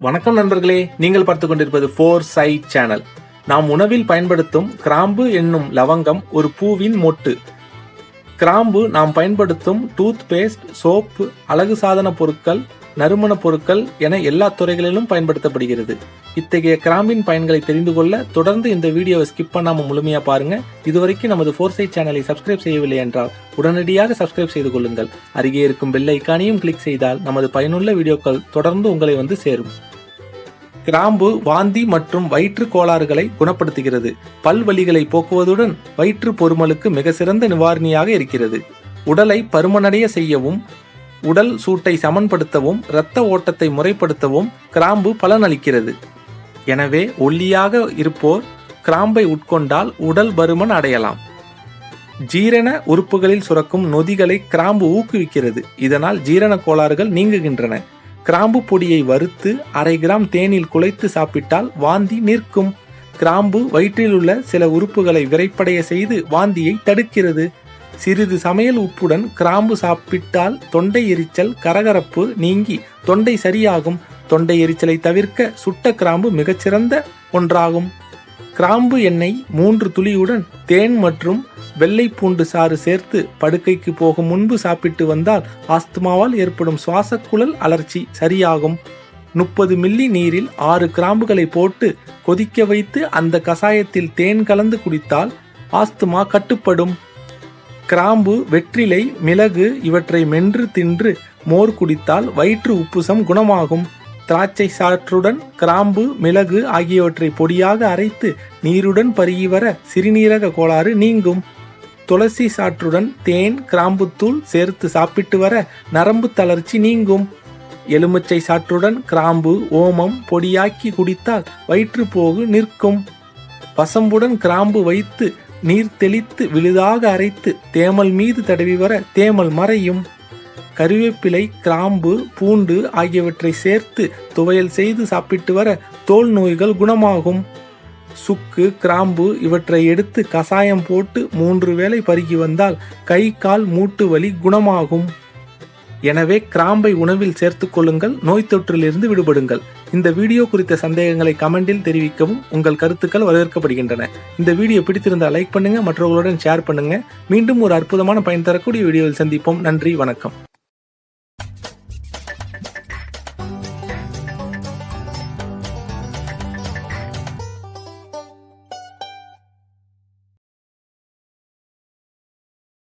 வணக்கம் நண்பர்களே, நீங்கள் பார்த்து கொண்டிருப்பது 4 சைட் சேனல். நாம் உணவில் பயன்படுத்தும் கிராம்பு என்னும் லவங்கம் ஒரு பூவின் மொட்டு. கிராம்பு நாம் பயன்படுத்தும் டூத் பேஸ்ட், சோப்பு, அழகு சாதன பொருட்கள், நறுமண பொருட்கள் என எல்லா துறைகளிலும் பயன்படுத்தப்படுகிறது. இத்தகைய கிராம்பின் பயன்களை தெரிந்து கொள்ள தொடர்ந்து இந்த வீடியோவை ஸ்கிப் பண்ணாம முழுமையா பாருங்க. இதுவரைக்கும் நமது 4 சைட் சேனலை சப்ஸ்கிரைப் செய்யவில்லை என்றால் உடனடியாக சப்ஸ்கிரைப் செய்து கொள்ளுங்கள். அருகே இருக்கும் பெல் ஐகானையும் கிளிக் செய்தால் நமது பயனுள்ள வீடியோக்கள் தொடர்ந்து உங்களை வந்து சேரும். கிராம்பு வாந்தி மற்றும் வயிற்று கோளாறுகளை குணப்படுத்துகிறது. பல்வலிகளை போக்குவதுடன் வயிற்று பொறுமலுக்கு மிக சிறந்த நிவாரணியாக இருக்கிறது. உடலை பருமனடைய செய்யவும், உடல் சூட்டை சமன்படுத்தவும், இரத்த ஓட்டத்தை முறைப்படுத்தவும் கிராம்பு பலனளிக்கிறது. எனவே ஒல்லியாக இருப்போர் கிராம்பை உட்கொண்டால் உடல் பருமன் அடையலாம். ஜீரண உறுப்புகளில் சுரக்கும் நொதிகளை கிராம்பு ஊக்குவிக்கிறது. இதனால் ஜீரண கோளாறுகள் நீங்குகின்றன. கிராம்பு பொடியை வறுத்து 1/2 கிராம் தேனில் குழைத்து சாப்பிட்டால் வாந்தி நிற்கும். கிராம்பு வயிற்றில் உள்ள சில உறுப்புகளை விரைப்படைய செய்து வாந்தியை தடுக்கிறது. சிறிது சமையல் உப்புடன் கிராம்பு சாப்பிட்டால் தொண்டை எரிச்சல், கரகரப்பு நீங்கி தொண்டை சரியாகும். தொண்டை எரிச்சலை தவிர்க்க சுட்ட கிராம்பு மிகச்சிறந்த ஒன்றாகும். கிராம்பு எண்ணெய் 3 துளியுடன் தேன் மற்றும் வெள்ளை பூண்டு சாறு சேர்த்து படுக்கைக்கு போகும் முன்பு சாப்பிட்டு வந்தால் ஆஸ்துமாவால் ஏற்படும் சுவாசக்குழல் அலர்ச்சி சரியாகும். 30 மில்லி நீரில் 6 கிராம்புகளை போட்டு கொதிக்க வைத்து அந்த கசாயத்தில் தேன் கலந்து குடித்தால் ஆஸ்துமா கட்டுப்படும். கிராம்பு, வெற்றிலை, மிளகு இவற்றை மென்று தின்று மோர் குடித்தால் வயிற்று உப்புசம் குணமாகும். திராட்சை சாற்றுடன் கிராம்பு, மிளகு ஆகியவற்றை பொடியாக அரைத்து நீருடன் பருகி வர சிறுநீரக கோளாறு நீங்கும். துளசி சாற்றுடன் தேன், கிராம்புத்தூள் சேர்த்து சாப்பிட்டு வர நரம்பு தளர்ச்சி நீங்கும். எலுமிச்சை சாற்றுடன் கிராம்பு, ஓமம் பொடியாக்கி குடித்தால் வயிற்றுப்போக்கு நிற்கும். வசம்புடன் கிராம்பு வைத்து நீர் தெளித்து விழுதாக அரைத்து தேமல் மீது தடவி வர தேமல் மறையும். கருவேப்பிலை, கிராம்பு, பூண்டு ஆகியவற்றை சேர்த்து துவையல் செய்து சாப்பிட்டு வர தோல் நோய்கள் குணமாகும். சுக்கு, கிராம்பு இவற்றை எடுத்து கசாயம் போட்டு 3 வேளை பருகி வந்தால் கை கால் மூட்டு வலி குணமாகும். எனவே கிராம்பை உணவில் சேர்த்துக் கொள்ளுங்கள். நோய் தொற்றிலிருந்து விடுபடுங்கள். இந்த வீடியோ குறித்த சந்தேகங்களை கமெண்டில் தெரிவிக்கவும். உங்கள் கருத்துக்கள் வரவேற்கப்படுகின்றன. இந்த வீடியோ பிடித்திருந்தால் லைக் பண்ணுங்க, மற்றவர்களுடன் ஷேர் பண்ணுங்க. மீண்டும் ஒரு அற்புதமான பயன் தரக்கூடிய வீடியோவில் சந்திப்போம். நன்றி, வணக்கம்.